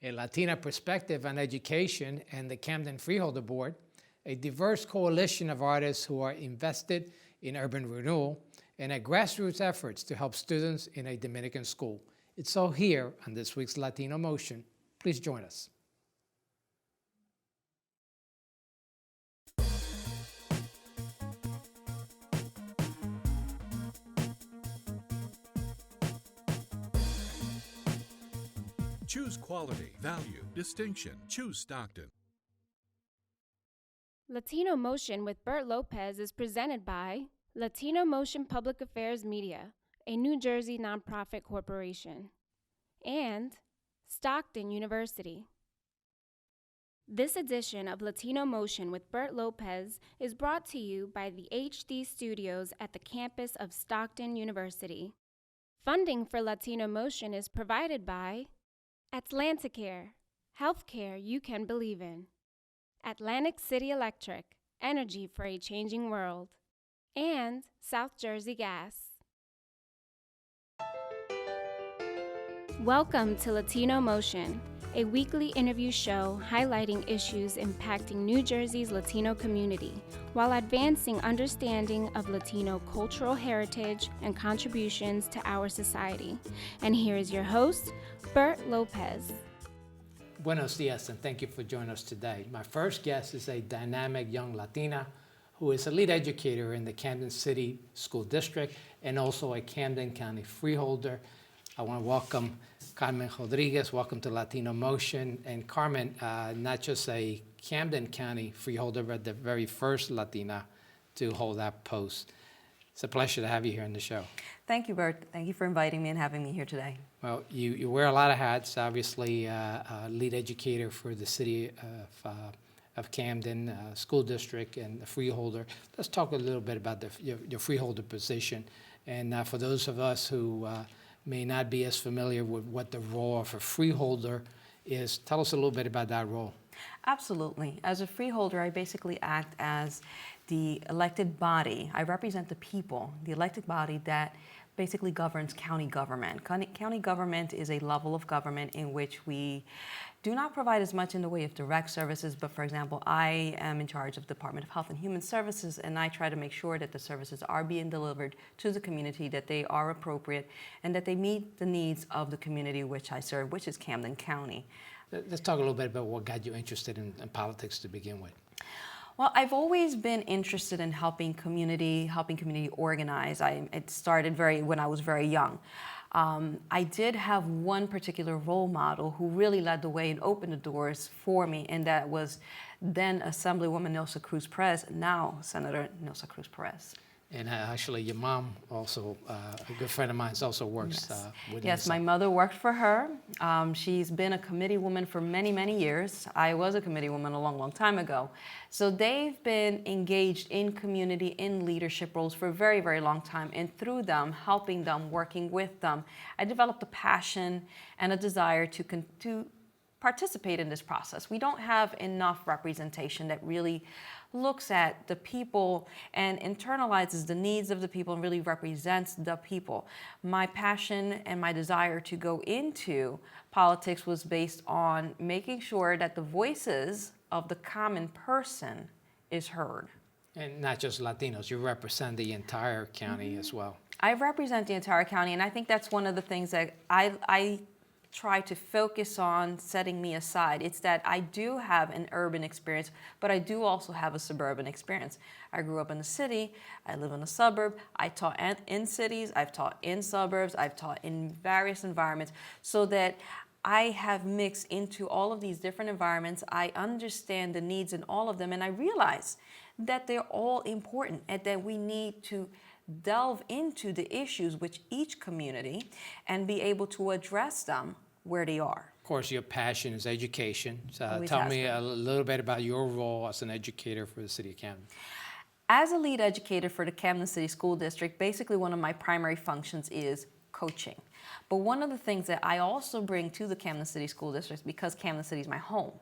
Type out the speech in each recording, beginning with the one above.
a Latina perspective on education, and the Camden Freeholder Board, a diverse coalition of artists who are invested in urban renewal, and a grassroots efforts to help students in a Dominican school. It's all here on this week's Latino Motion. Please join us. Choose quality, value, distinction. Choose Stockton. Latino Motion with Bert Lopez is presented by Latino Motion Public Affairs Media, a New Jersey nonprofit corporation, and Stockton University. This edition of Latino Motion with Bert Lopez is brought to you by the HD Studios at the campus of Stockton University. Funding for Latino Motion is provided by Atlanticare, healthcare you can believe in. Atlantic City Electric, energy for a changing world. And South Jersey Gas. Welcome to Latino Motion, a weekly interview show highlighting issues impacting New Jersey's Latino community while advancing understanding of Latino cultural heritage and contributions to our society. And here is your host, Bert Lopez. Buenos dias, and thank you for joining us today. My first guest is a dynamic young Latina who is a lead educator in the Camden City School District and also a Camden County freeholder. I want to welcome Carmen Rodriguez. Welcome to Latino Motion. And Carmen, not just a Camden County freeholder, but the very first Latina to hold that post. It's a pleasure to have you here on the show. Thank you, Bert. Thank you for inviting me and having me here today. Well, you wear a lot of hats. Obviously, lead educator for the city of Camden School District and the freeholder. Let's talk a little bit about your freeholder position. And for those of us who may not be as familiar with what the role of a freeholder is, tell us a little bit about that role. Absolutely. As a freeholder, I basically act as the elected body. I represent the people, the elected body that basically governs county government. County government is a level of government in which we do not provide as much in the way of direct services, but for example, I am in charge of the Department of Health and Human Services, and I try to make sure that the services are being delivered to the community, that they are appropriate, and that they meet the needs of the community which I serve, which is Camden County. Let's talk a little bit about what got you interested in politics to begin with. Well, I've always been interested in helping community organize. It started when I was very young. I did have one particular role model who really led the way and opened the doors for me, and that was then Assemblywoman Nilsa Cruz Perez, now Senator Nilsa Cruz Perez. And actually, your mom also, a good friend of mine, also works with Yes, my mother worked for her. She's been a committee woman for many, many years. I was a committee woman a long, long time ago. So they've been engaged in community, in leadership roles for a very, very long time. And through them, helping them, working with them, I developed a passion and a desire to participate in this process. We don't have enough representation that really looks at the people and internalizes the needs of the people and really represents the people. My passion and my desire to go into politics was based on making sure that the voices of the common person is heard. And not just Latinos, you represent the entire county as well. I represent the entire county, and I think that's one of the things that I try to focus on setting me aside. It's that I do have an urban experience, but I do also have a suburban experience. I grew up in the city, I live in a suburb, I taught in cities, I've taught in suburbs, I've taught in various environments, so that I have mixed into all of these different environments. I understand the needs in all of them, and I realize that they're all important and that we need to delve into the issues which each community and be able to address them where they are. Of course, your passion is education. So tell me been. a little bit about your role as an educator for the city of Camden. As a lead educator for the Camden City School District, basically one of my primary functions is coaching. But one of the things that I also bring to the Camden City School District, because Camden City is my home,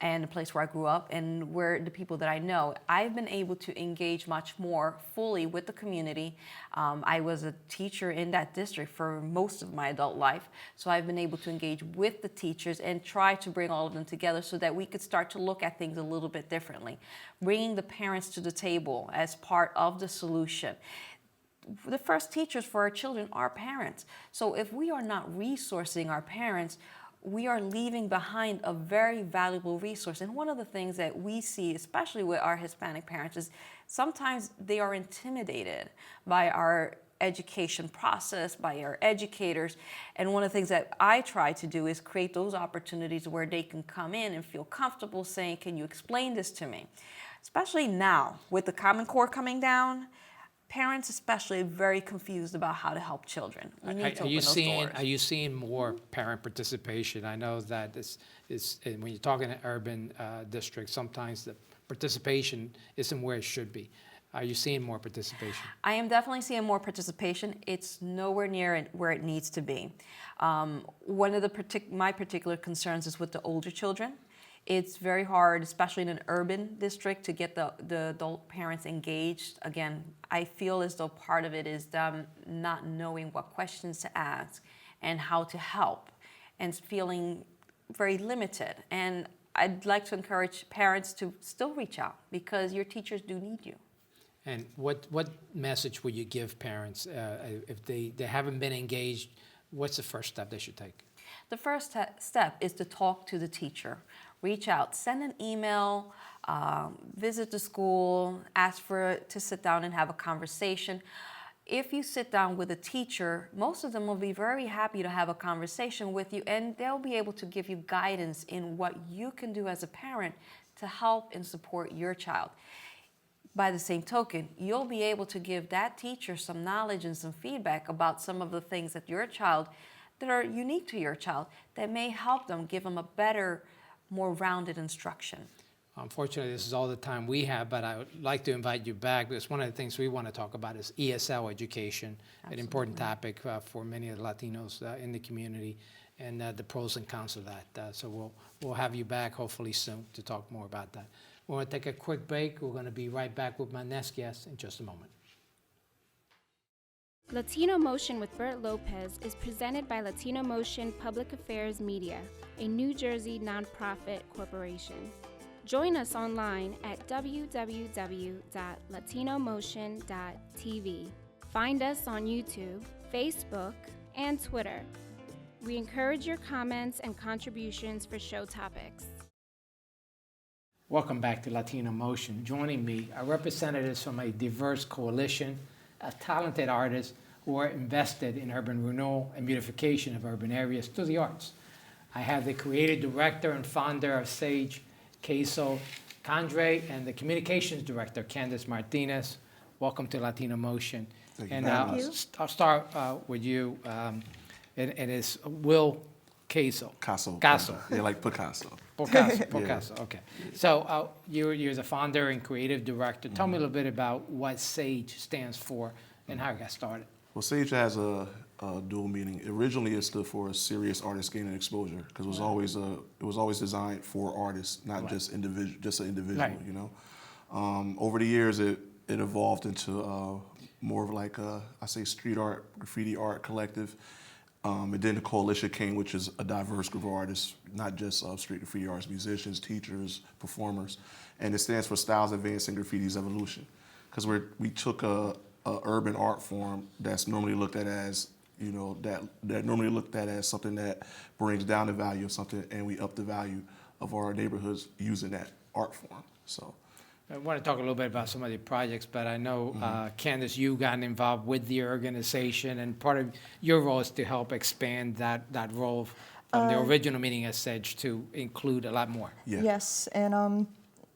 and the place where I grew up and where the people that I know, I've been able to engage much more fully with the community. I was a teacher in that district for most of my adult life, so I've been able to engage with the teachers and try to bring all of them together so that we could start to look at things a little bit differently. Bringing the parents to the table as part of the solution. The first teachers for our children are parents. So if we are not resourcing our parents, we are leaving behind a very valuable resource. And one of the things that we see, especially with our Hispanic parents, is sometimes they are intimidated by our education process, by our educators. And one of the things that I try to do is create those opportunities where they can come in and feel comfortable saying, can you explain this to me? Especially now, with the Common Core coming down, parents especially are very confused about how to help children. We need to open those doors. Are you seeing more parent participation? I know that when you're talking in urban districts, sometimes the participation isn't where it should be. Are you seeing more participation? I am definitely seeing more participation. It's nowhere near where it needs to be. One of my particular concerns is with the older children. It's very hard, especially in an urban district, to get the adult parents engaged. Again, I feel as though part of it is them not knowing what questions to ask and how to help and feeling very limited. And I'd like to encourage parents to still reach out because your teachers do need you. And what message would you give parents if they haven't been engaged? What's the first step they should take? The first step is to talk to the teacher. Reach out, send an email, visit the school, ask to sit down and have a conversation. If you sit down with a teacher, most of them will be very happy to have a conversation with you, and they'll be able to give you guidance in what you can do as a parent to help and support your child. By the same token, you'll be able to give that teacher some knowledge and some feedback about some of the things that your child, that are unique to your child, that may help them, give them a better, more rounded instruction. Unfortunately, this is all the time we have, but I would like to invite you back because one of the things we want to talk about is ESL education, an important topic for many of the Latinos in the community, and the pros and cons of that. So we'll have you back hopefully soon to talk more about that. We're going to take a quick break. We're going to be right back with my next guest in just a moment. Latino Motion with Bert Lopez is presented by Latino Motion Public Affairs Media, a New Jersey nonprofit corporation. Join us online at www.latinomotion.tv. Find us on YouTube, Facebook, and Twitter. We encourage your comments and contributions for show topics. Welcome back to Latino Motion. Joining me are representatives from a diverse coalition of talented artists who are invested in urban renewal and beautification of urban areas through the arts. I have the creative director and founder of Sage, Queso Condre, and the communications director, Candice Martinez. Welcome to Latino Motion. Thank you. And Thank you. I'll start with you. And it's Will Queso. Caso. Caso. Yeah, like Picasso. Picasso, okay. So you're the founder and creative director. Tell me a little bit about what SAGE stands for and how it got started. Well, SAGE has a dual meaning. Originally, it stood for Serious Artists Gaining Exposure because it was always designed for artists, not just an individual. Right. You know, over the years, it evolved into more of like I say street art, graffiti art collective. And then the coalition came, which is a diverse group of artists, not just street graffiti artists, musicians, teachers, performers, and it stands for Styles Advancing Graffiti's Evolution, because we took a urban art form that's normally looked at as something that brings down the value of something, and we up the value of our neighborhoods using that art form. So. I want to talk a little bit about some of the projects, but I know, Candice, you got involved with the organization, and part of your role is to help expand that role from the original meaning as SAGE to include a lot more. Yeah. Yes, and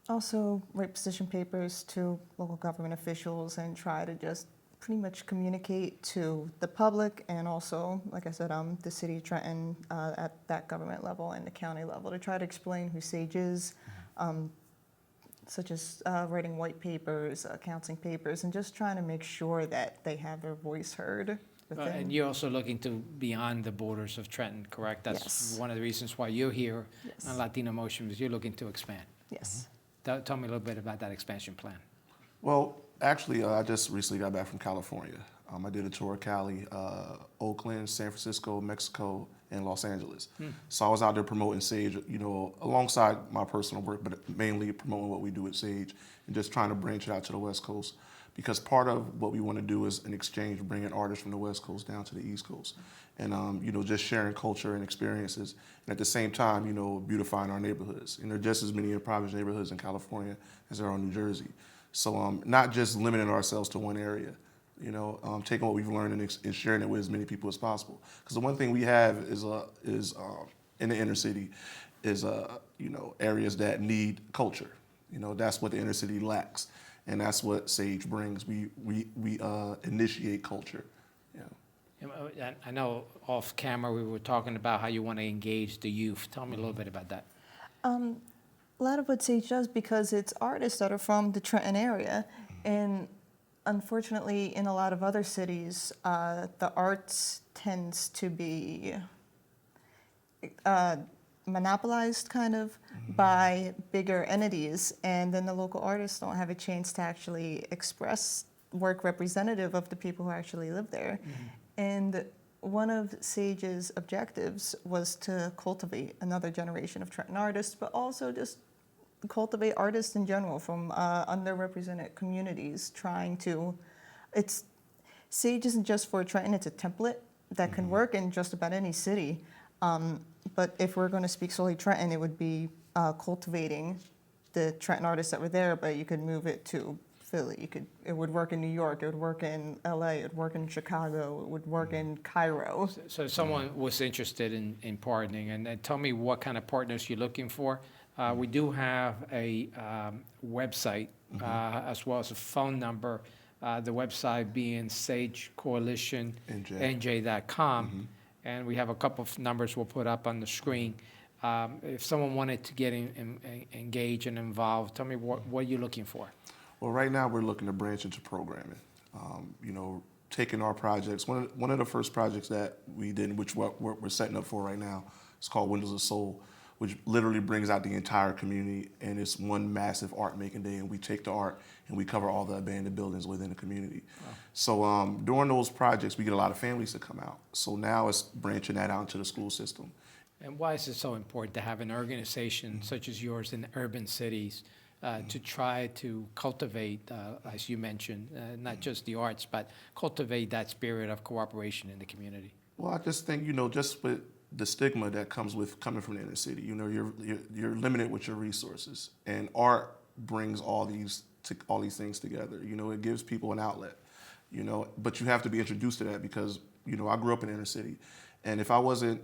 also write position papers to local government officials and try to just pretty much communicate to the public and also, like I said, the city of Trenton at that government level and the county level to try to explain who SAGE is. Such as writing white papers, counseling papers, and just trying to make sure that they have their voice heard. within. And you're also looking to beyond the borders of Trenton, correct? That's Yes. one of the reasons why you're here Yes. on Latino Motion, is you're looking to expand. Yes. Tell me a little bit about that expansion plan. Well, actually, I just recently got back from California. I did a tour of Cali, Oakland, San Francisco, Mexico, and Los Angeles. So I was out there promoting Sage, alongside my personal work, but mainly promoting what we do at Sage and just trying to branch it out to the West Coast. Because part of what we want to do is an exchange, bringing artists from the West Coast down to the East Coast. And, just sharing culture and experiences. And at the same time, beautifying our neighborhoods. And there are just as many impoverished neighborhoods in California as there are in New Jersey. So not just limiting ourselves to one area, taking what we've learned and sharing it with as many people as possible. Because the one thing we have is in the inner city is areas that need culture. That's what the inner city lacks, and that's what Sage brings. We initiate culture. And I know off camera we were talking about how you want to engage the youth. Tell me a little bit about that. A lot of what Sage does, because it's artists that are from the Trenton area, and unfortunately in a lot of other cities, the arts tends to be monopolized kind of by bigger entities, and then the local artists don't have a chance to actually express work representative of the people who actually live there. And one of Sage's objectives was to cultivate another generation of Trenton artists, but also just cultivate artists in general from underrepresented communities, Sage isn't just for Trenton, it's a template that can work in just about any city. But if we're going to speak solely Trenton, it would be cultivating the Trenton artists that were there, but you could move it to Philly. It would work in New York, it would work in LA, it would work in Chicago, it would work in Cairo. So if someone was interested in partnering, and tell me what kind of partners you're looking for. We do have a website as well as a phone number. The website being sagecoalitionnj.com. And we have a couple of numbers we'll put up on the screen. If someone wanted to get engaged and involved, tell me what you're looking for. Well, right now we're looking to branch into programming. Taking our projects. One of the first projects that we did, which we're setting up for right now, is called Windows of Soul, which literally brings out the entire community, and it's one massive art making day, and we take the art and we cover all the abandoned buildings within the community. Wow. So during those projects, we get a lot of families to come out. So now it's branching that out into the school system. And why is it so important to have an organization such as yours in urban cities to try to cultivate, as you mentioned, not just the arts, but cultivate that spirit of cooperation in the community? Well, I just think, just with the stigma that comes with coming from the inner city, you're limited with your resources, and art brings all these things together. It gives people an outlet, but you have to be introduced to that because, I grew up in the inner city, and if I wasn't,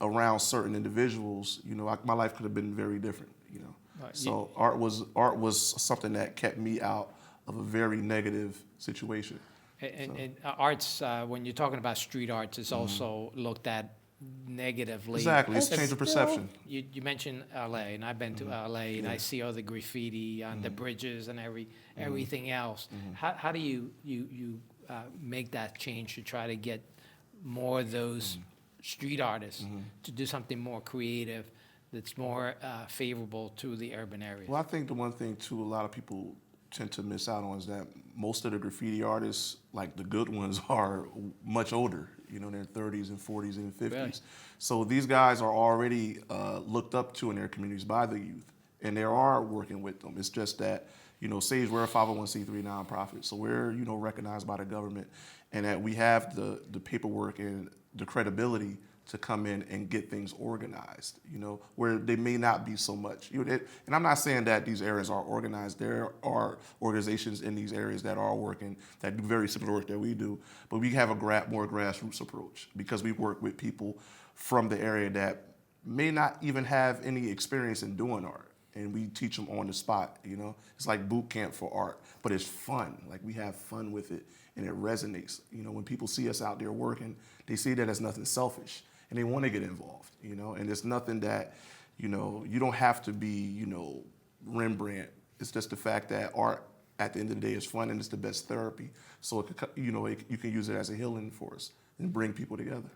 around certain individuals, my life could have been very different, So art was something that kept me out of a very negative situation. And arts, when you're talking about street arts, is also looked at negatively. Exactly, it's change of perception. You mentioned LA, and I've been to LA, and I see all the graffiti on the bridges and everything else. How do you make that change to try to get more of those street artists to do something more creative that's more favorable to the urban areas? Well, I think the one thing too, a lot of people tend to miss out on is that most of the graffiti artists, like the good ones, are much older, in their 30s and 40s and 50s. Really? So these guys are already looked up to in their communities by the youth, and they are working with them. It's just that, Sage, we're a 501c3 nonprofit, so we're, recognized by the government, and that we have the paperwork and the credibility to come in and get things organized, where they may not be so much. And I'm not saying that these areas are organized. There are organizations in these areas that are working, that do very similar work that we do, but we have a more grassroots approach because we work with people from the area that may not even have any experience in doing art, and we teach them on the spot, It's like boot camp for art, but it's fun. Like, we have fun with it, and it resonates. When people see us out there working, they see that as nothing selfish. And they want to get involved, and it's nothing that, you don't have to be, Rembrandt. It's just the fact that art at the end of the day, it's fun and it's the best therapy. So it could, you can use it as a healing force and bring people together.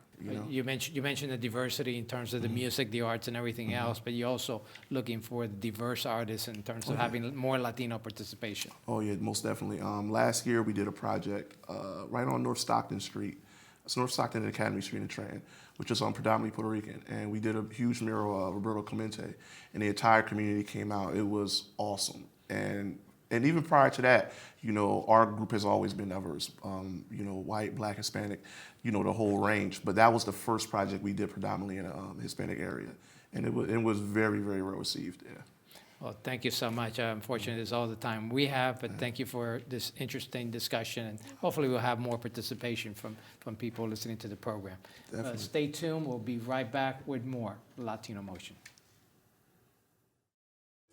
You mentioned the diversity in terms of the music, the arts, and everything else, but you're also looking for diverse artists in terms of having more Latino participation. Oh yeah, most definitely. Last year we did a project right on North Stockton Street. It's North Stockton and Academy Street in Trenton, which is predominantly Puerto Rican. And we did a huge mural of Roberto Clemente, and the entire community came out. It was awesome. And even prior to that, our group has always been diverse. White, Black, Hispanic, the whole range. But that was the first project we did predominantly in a Hispanic area, and it was very, very well received. Yeah. Well, thank you so much. Unfortunately, it's all the time we have, but thank you for this interesting discussion, and hopefully we'll have more participation from people listening to the program. Stay tuned. We'll be right back with more Latino Motion.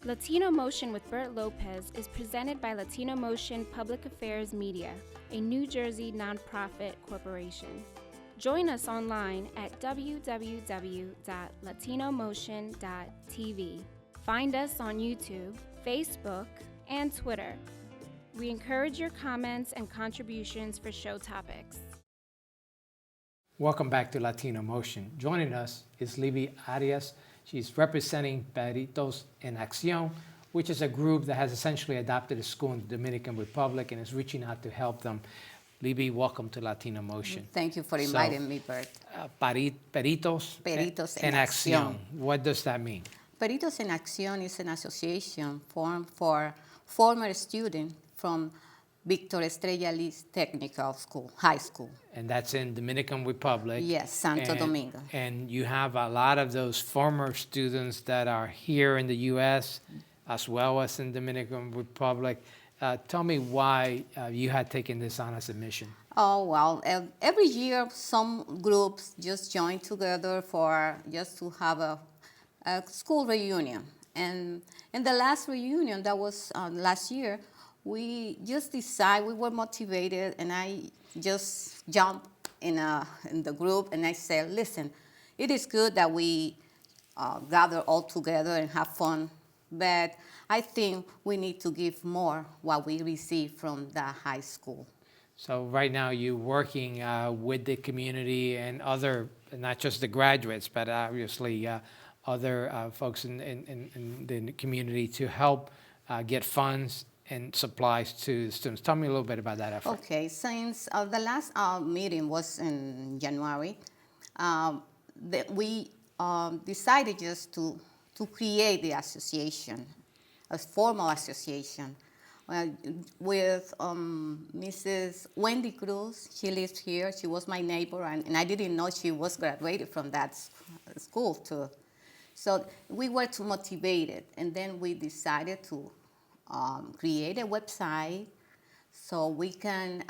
Latino Motion with Bert Lopez is presented by Latino Motion Public Affairs Media, a New Jersey nonprofit corporation. Join us online at www.latinomotion.tv. Find us on YouTube, Facebook, and Twitter. We encourage your comments and contributions for show topics. Welcome back to Latino Motion. Joining us is Libby Arias. She's representing Perritos en Acción, which is a group that has essentially adopted a school in the Dominican Republic and is reaching out to help them. Libby, welcome to Latino Motion. Thank you for inviting me, Bert. Peritos en Acción. What does that mean? Peritos en Acción is an association formed for former students from Victor Estrella Liz Technical School, High School. And that's in Dominican Republic. Yes, Santo Domingo. And you have a lot of those former students that are here in the U.S. as well as in Dominican Republic. Tell me why you had taken this on as a mission. Oh, well, every year some groups just join together just to have a school reunion. And in the last reunion, that was last year, we just decided, we were motivated, and I just jumped in the group and I said, listen, it is good that we gather all together and have fun, but I think we need to give more what we receive from the high school. So right now you're working with the community and other, not just the graduates, but obviously other folks in the community to help get funds and supplies to the students. Tell me a little bit about that effort. Okay, since the last meeting was in January, we decided just to create the association, a formal association, with Mrs. Wendy Cruz. She lives here. She was my neighbor, and I didn't know she was graduated from that school too. So we were too motivated, and then we decided to create a website so we can,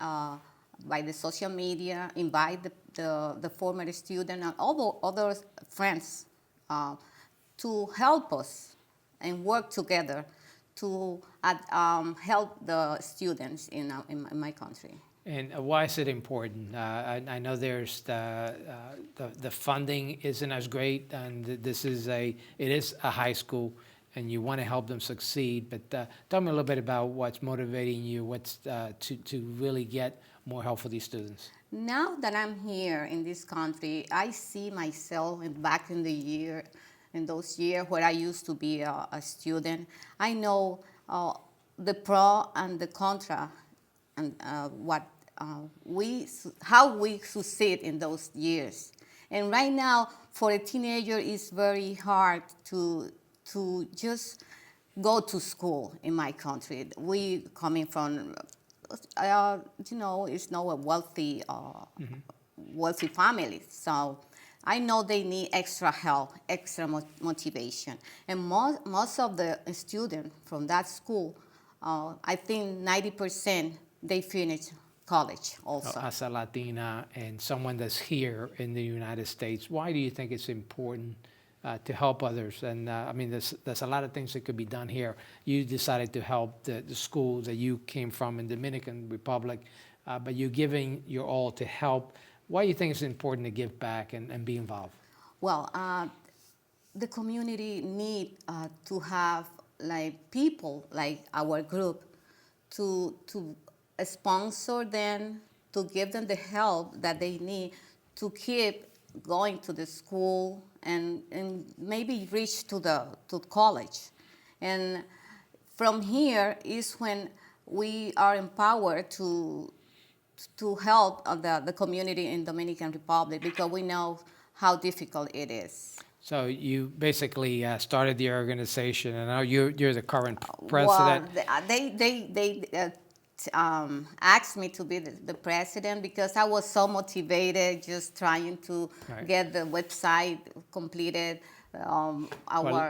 by the social media, invite the former student and all the other friends to help us and work together to help the students in my country. And why is it important? I know there's the funding isn't as great, and it is a high school, and you want to help them succeed. But tell me a little bit about what's motivating you, what's to really get more help for these students. Now that I'm here in this country, I see myself back in those years where I used to be a student. I know the pro and the contra, and how we succeed in those years. And right now, for a teenager, it's very hard to just go to school in my country. We coming from, it's not a wealthy family. So I know they need extra help, extra motivation. And most of the students from that school, I think 90%, they finish college also. As a Latina and someone that's here in the United States, why do you think it's important to help others? And I mean, there's a lot of things that could be done here. You decided to help the school that you came from in Dominican Republic, but you're giving your all to help. Why do you think it's important to give back and be involved? Well, the community need to have like people like our group to sponsor them, to give them the help that they need to keep going to the school and maybe reach to college. And from here is when we are empowered to help the community in Dominican Republic, because we know how difficult it is. So you basically started the organization, and now you're the current Well, president. they asked me to be the president because I was so motivated just trying to Right. get the website completed. Well,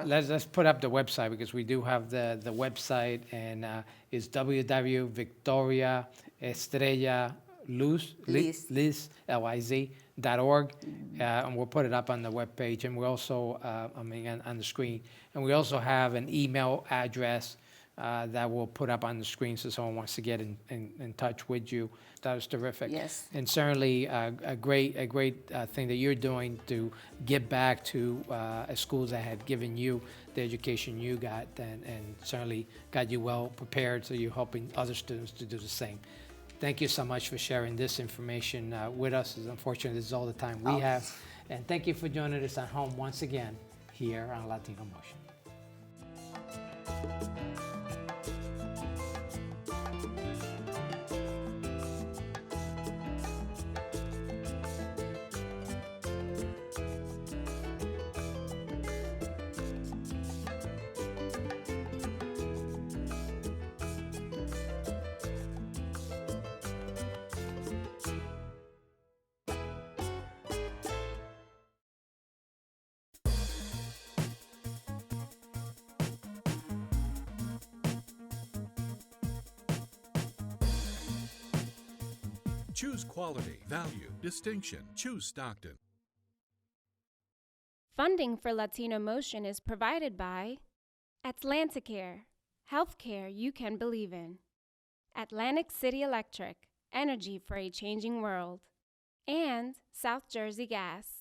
let's put up the website, because we do have the website, and it's www.victorializ.org, and we'll put it up on the webpage, and we also, on the screen, and we also have an email address that we'll put up on the screen, so someone wants to get in touch with you. That was terrific. Yes. And certainly a great thing that you're doing to give back to schools that had given you the education you got, and certainly got you well prepared, so you're helping other students to do the same. Thank you so much for sharing this information with us. Unfortunately, this is all the time we have. And thank you for joining us at home once again here on Latino Motion. Choose quality, value, distinction. Choose Stockton. Funding for Latino Motion is provided by Atlanticare, healthcare you can believe in. Atlantic City Electric, energy for a changing world. And South Jersey Gas.